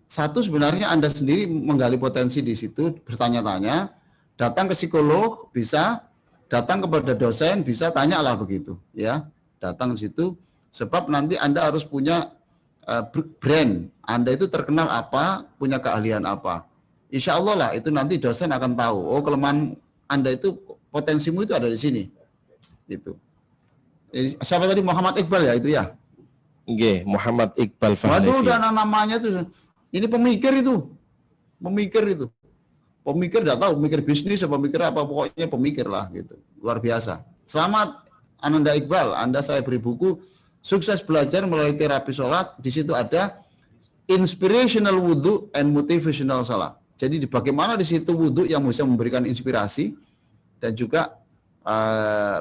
Satu, sebenarnya Anda sendiri menggali potensi di situ, bertanya-tanya, datang ke psikolog bisa, datang kepada dosen bisa, tanyalah begitu, ya. Datang ke situ, Sebab nanti Anda harus punya brand. Anda itu terkenal apa, punya keahlian apa. Insya Allah lah itu nanti dosen akan tahu. Oh, kelemahan Anda itu, potensimu itu ada di sini. Gitu. Siapa tadi, Muhammad Iqbal ya itu ya? Nggih, Muhammad Iqbal Fahlevi. Waduh, dan namanya tuh. Ini pemikir itu. Pemikir enggak tahu, pemikir bisnis atau pemikir apa, pokoknya pemikir lah gitu. Luar biasa. Selamat Ananda Iqbal, Anda saya beri buku Sukses Belajar Melalui Terapi Sholat. Di situ ada Inspirational Wudhu and Motivational Salat. Jadi bagaimana di situ wudhu yang bisa memberikan inspirasi dan juga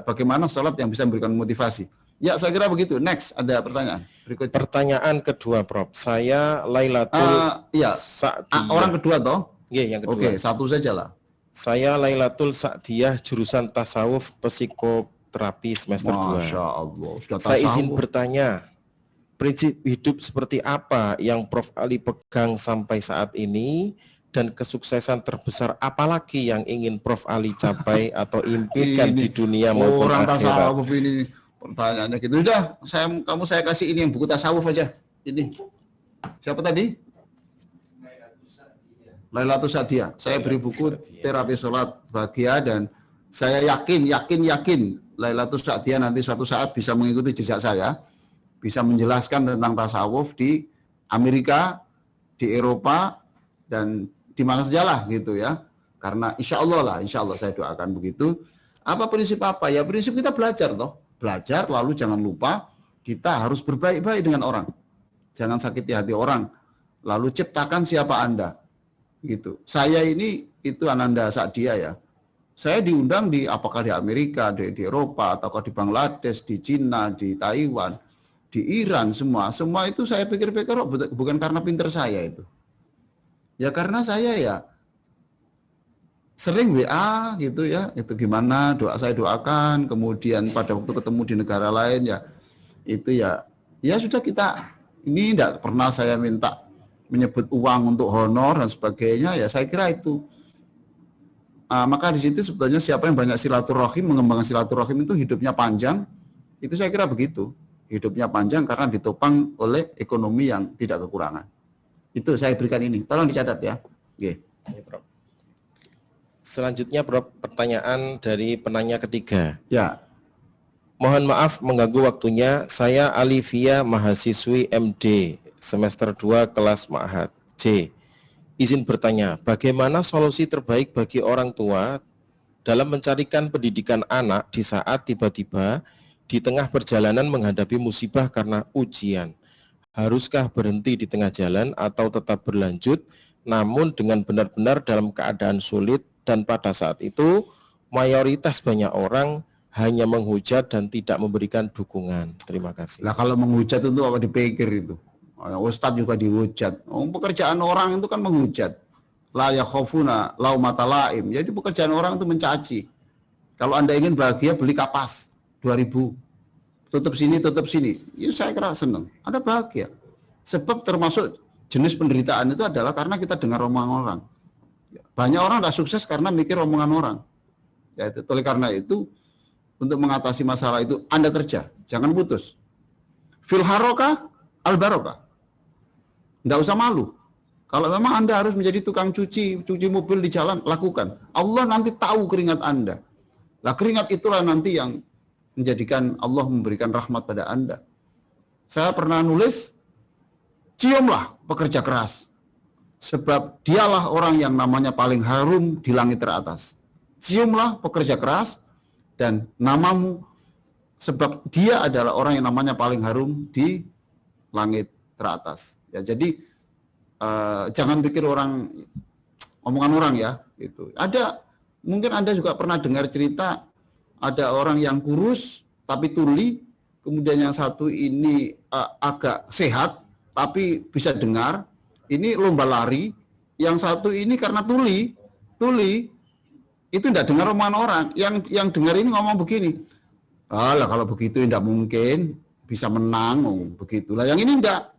bagaimana sholat yang bisa memberikan motivasi. Ya, saya kira begitu. Next, ada pertanyaan berikutnya. Pertanyaan kedua, Prof. Saya Lailatul Sa'diyah. Orang kedua toh? Iya, yang kedua. Oke, satu saja lah. Saya Lailatul Sa'diyah, jurusan tasawuf psikoterapi semester 2. Masya Allah. Sudah Saya izin bertanya, prinsip hidup seperti apa yang Prof. Ali pegang sampai saat ini, dan kesuksesan terbesar apalagi yang ingin Prof. Ali capai atau impikan di dunia maupun orang akhirat? Tasawuf ini pertanyaannya gitu. Udah, saya kasih ini yang buku tasawuf aja. Ini. Siapa tadi? Lailatul Sa'diyah. Saya beri buku Terapi Sholat Bahagia dan saya yakin Lailatul Sa'diyah nanti suatu saat bisa mengikuti jejak saya, bisa menjelaskan tentang tasawuf di Amerika, di Eropa, dan di mana sajalah gitu ya. Karena insya Allah saya doakan begitu. Apa prinsip apa? Ya prinsip kita belajar toh. Belajar lalu jangan lupa kita harus berbaik-baik dengan orang. Jangan sakiti hati orang. Lalu ciptakan siapa Anda. Gitu. Saya ini itu Ananda Sa'diyah ya. Saya diundang apakah di Amerika, di Eropa, ataukah di Bangladesh, di Cina, di Taiwan, di Iran, semua itu saya pikir-pikir bukan karena pinter saya itu. Ya karena saya ya sering WA gitu ya, itu gimana saya doakan, kemudian pada waktu ketemu di negara lain ya itu ya sudah kita ini tidak pernah saya minta menyebut uang untuk honor dan sebagainya ya, saya kira itu. Maka di situ sebetulnya siapa yang banyak silaturahim, mengembangkan silaturahim itu hidupnya panjang, itu saya kira begitu. Hidupnya panjang karena ditopang oleh ekonomi yang tidak kekurangan. Itu saya berikan ini. Tolong dicatat ya. Oke. Selanjutnya, Prof, pertanyaan dari penanya ketiga. Ya. Mohon maaf mengganggu waktunya. Saya Alivia, mahasiswi MD, semester 2 kelas Ma'had C. Izin bertanya, bagaimana solusi terbaik bagi orang tua dalam mencarikan pendidikan anak di saat tiba-tiba di tengah perjalanan menghadapi musibah karena ujian? Haruskah berhenti di tengah jalan atau tetap berlanjut, namun dengan benar-benar dalam keadaan sulit, dan pada saat itu mayoritas banyak orang hanya menghujat dan tidak memberikan dukungan? Terima kasih. Lah kalau menghujat itu apa dipikir itu? Ustadz juga dihujat. Pekerjaan orang itu kan menghujat. La yakhafuna laumata laim. Jadi pekerjaan orang itu mencaci. Kalau Anda ingin bahagia, beli kapas 2.000. Tutup sini. Ya saya kira senang. Anda bahagia. Sebab termasuk jenis penderitaan itu adalah karena kita dengar omongan orang. Banyak orang tidak sukses karena mikir omongan orang. Ya, oleh karena itu, untuk mengatasi masalah itu, Anda kerja. Jangan putus. Fil harokah, al barokah. Tidak usah malu. Kalau memang Anda harus menjadi tukang cuci mobil di jalan, lakukan. Allah nanti tahu keringat Anda. Lah keringat itulah nanti yang menjadikan Allah memberikan rahmat pada Anda. Saya pernah nulis, ciumlah pekerja keras. Sebab dialah orang yang namanya paling harum di langit teratas. Ciumlah pekerja keras dan namamu, sebab dia adalah orang yang namanya paling harum di langit teratas. Ya, jadi jangan pikir omongan orang ya. Gitu. Mungkin Anda juga pernah dengar cerita ada orang yang kurus tapi tuli, kemudian yang satu ini agak sehat tapi bisa dengar. Ini lomba lari, yang satu ini karena tuli itu tidak dengar omongan orang. Yang dengar ini ngomong begini, kalau begitu tidak mungkin bisa menang, begitulah. Yang ini tidak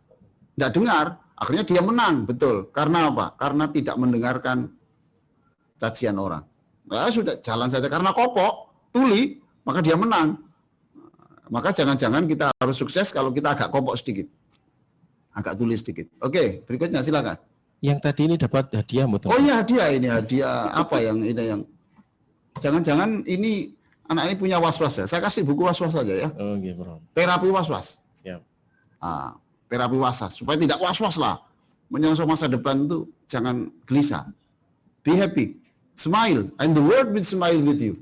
dengar, akhirnya dia menang, betul. Karena apa? Karena tidak mendengarkan cacian orang. Sudah jalan saja karena kopok, tuli, maka dia menang. Maka jangan-jangan kita harus sukses kalau kita agak kompok sedikit. Agak tulis sedikit. Oke, berikutnya silakan. Yang tadi ini dapat hadiah, betul? Oh iya, hadiah ini. Hadiah apa yang ini yang... Jangan-jangan ini anak ini punya was-was ya. Saya kasih buku was-was saja ya. Oh iya, Bro. Terapi was-was. Siap. Terapi was-was. Supaya tidak was-was lah. Menyongsong masa depan itu jangan gelisah. Be happy. Smile. And the world will smile with you.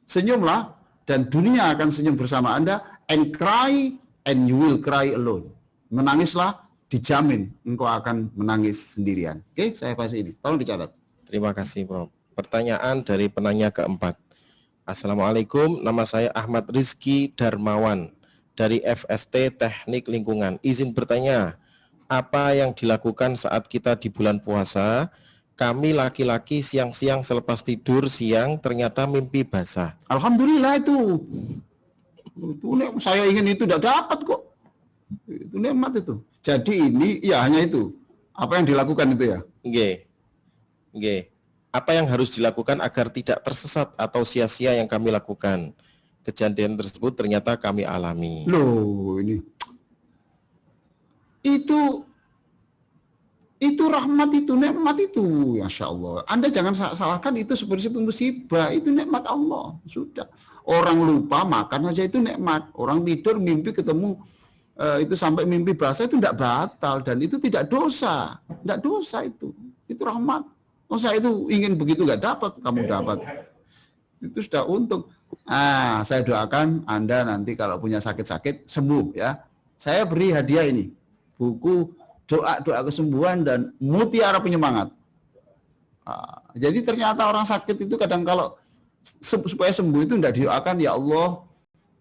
Senyumlah dan dunia akan senyum bersama Anda. And cry and you will cry alone. Menangislah, dijamin engkau akan menangis sendirian. Oke, saya kasih ini. Tolong dicatat. Terima kasih, Bro. Pertanyaan dari penanya keempat. Assalamualaikum, nama saya Ahmad Rizky Darmawan dari FST Teknik Lingkungan. Izin bertanya, apa yang dilakukan saat kita di bulan puasa? Kami laki-laki siang-siang selepas tidur siang ternyata mimpi basah. Alhamdulillah itu saya ingin itu tidak dapat kok. Itu nikmat itu. Jadi ini ya hanya itu. Apa yang dilakukan itu ya? Nggih. Apa yang harus dilakukan agar tidak tersesat atau sia-sia yang kami lakukan? Kejadian tersebut ternyata kami alami. Loh, ini. Itu rahmat itu, nikmat itu. Masya Allah. Anda jangan salahkan itu seperti musibah. Itu nikmat Allah. Sudah. Orang lupa makan aja itu nikmat. Orang tidur mimpi ketemu itu sampai mimpi basah itu tidak batal. Dan itu tidak dosa. Tidak dosa itu. Itu rahmat. Oh saya itu ingin begitu nggak dapat, kamu dapat. Itu sudah untung. Saya doakan Anda nanti kalau punya sakit-sakit sembuh ya. Saya beri hadiah ini, buku doa kesembuhan dan mutiara penyemangat. Jadi ternyata orang sakit itu kadang kalau supaya sembuh itu tidak didoakan ya Allah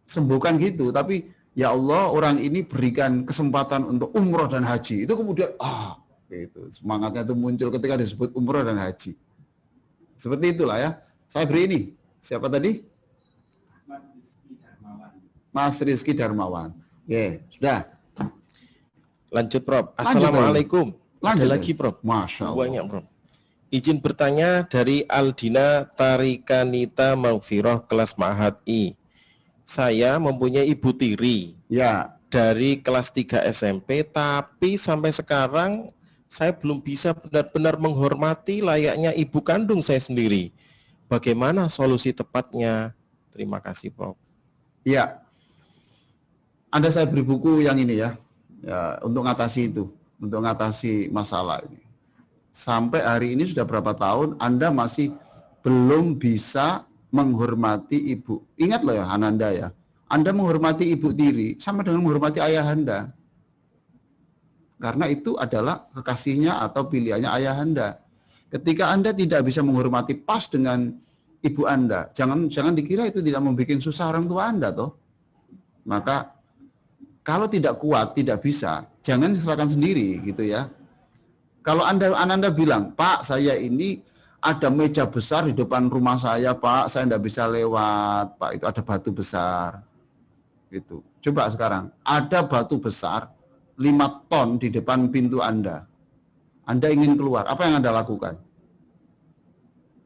sembuhkan gitu, tapi ya Allah orang ini berikan kesempatan untuk umroh dan haji. Itu kemudian itu semangatnya itu muncul ketika disebut umroh dan haji. Seperti itulah ya. Saya beri ini. Siapa tadi? Mas Rizky Darmawan. Oke, sudah. Lanjut, Prof. Assalamualaikum. Lanjut lagi, Prof. Masya Allah. Banyak, Prof. Izin bertanya dari Aldina Tarikanita Maghfirah kelas Ma'had I. Saya mempunyai ibu tiri. Ya. Dari kelas 3 SMP, tapi sampai sekarang saya belum bisa benar-benar menghormati layaknya ibu kandung saya sendiri. Bagaimana solusi tepatnya? Terima kasih, Prof. Ya. Anda saya beri buku yang ini ya untuk mengatasi itu, untuk mengatasi masalah ini. Sampai hari ini sudah berapa tahun Anda masih belum bisa menghormati ibu. Ingat loh ya, Ananda ya. Anda menghormati ibu tiri sama dengan menghormati ayah Anda. Karena itu adalah kekasihnya atau pilihannya ayah Anda. Ketika Anda tidak bisa menghormati pas dengan ibu Anda, jangan dikira itu tidak membuat susah orang tua Anda toh. Maka kalau tidak kuat, tidak bisa, jangan diserahkan sendiri gitu ya. Kalau Anda bilang, Pak, saya ini ada meja besar di depan rumah saya, Pak, saya tidak bisa lewat, Pak, itu ada batu besar. Gitu. Coba sekarang, ada batu besar 5 ton di depan pintu Anda. Anda ingin keluar, apa yang Anda lakukan?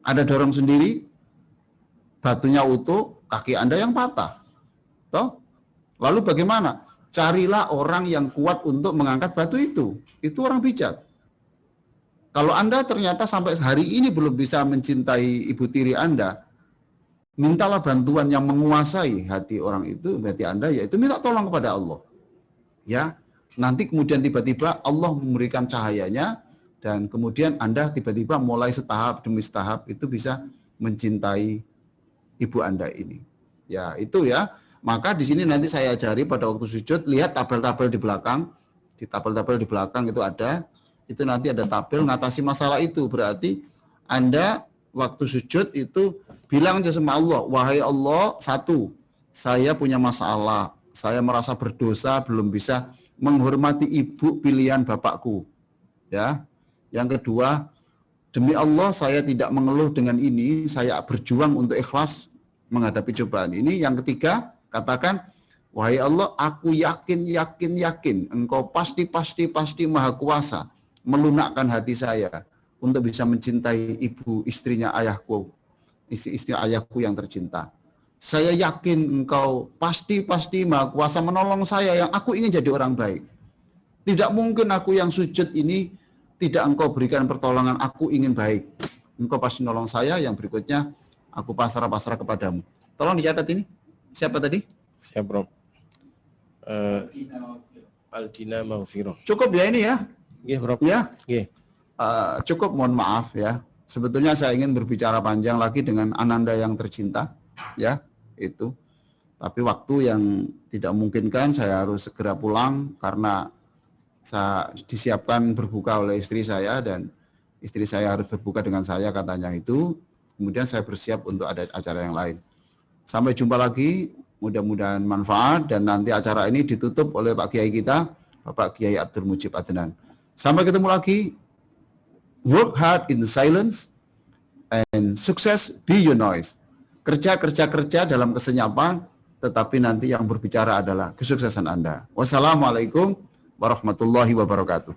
Anda dorong sendiri, batunya utuh, kaki Anda yang patah. Toh? Lalu bagaimana? Carilah orang yang kuat untuk mengangkat batu itu. Itu orang bijak. Kalau Anda ternyata sampai hari ini belum bisa mencintai ibu tiri Anda, mintalah bantuan yang menguasai hati orang itu, hati Anda, yaitu minta tolong kepada Allah. Ya, nanti kemudian tiba-tiba Allah memberikan cahayanya, dan kemudian Anda tiba-tiba mulai setahap demi setahap itu bisa mencintai ibu Anda ini. Ya, itu ya. Maka di sini nanti saya ajari pada waktu sujud, lihat tabel-tabel di belakang. Di tabel-tabel di belakang itu ada, itu nanti ada tabel mengatasi masalah itu. Berarti Anda waktu sujud itu bilang aja sama Allah, wahai Allah, satu, saya punya masalah, saya merasa berdosa, belum bisa menghormati ibu pilihan bapakku. Ya. Yang kedua, demi Allah saya tidak mengeluh dengan ini, saya berjuang untuk ikhlas menghadapi cobaan ini. Yang ketiga, katakan, wahai Allah, aku yakin engkau pasti maha kuasa melunakkan hati saya untuk bisa mencintai ibu istrinya ayahku, istri ayahku yang tercinta. Saya yakin engkau pasti Maha Kuasa menolong saya yang aku ingin jadi orang baik. Tidak mungkin aku yang sujud ini tidak engkau berikan pertolongan, aku ingin baik. Engkau pasti menolong saya, yang berikutnya aku pasrah kepadamu. Tolong dicatat ini. Siapa tadi? Siap, Bro. Aldina Maghfirah. Cukup ya ini ya? Nggih, Bro. Ya? Nggih. Cukup, mohon maaf ya. Sebetulnya saya ingin berbicara panjang lagi dengan Ananda yang tercinta, ya, itu. Tapi waktu yang tidak memungkinkan, saya harus segera pulang karena saya disiapkan berbuka oleh istri saya dan istri saya harus berbuka dengan saya katanya itu. Kemudian saya bersiap untuk ada acara yang lain. Sampai jumpa lagi, mudah-mudahan manfaat dan nanti acara ini ditutup oleh Pak Kiai kita, Bapak Kiai Abdul Mujib Adnan. Sampai ketemu lagi. Work hard in silence and success be your noise. Kerja dalam kesenyapan, tetapi nanti yang berbicara adalah kesuksesan Anda. Wassalamualaikum warahmatullahi wabarakatuh.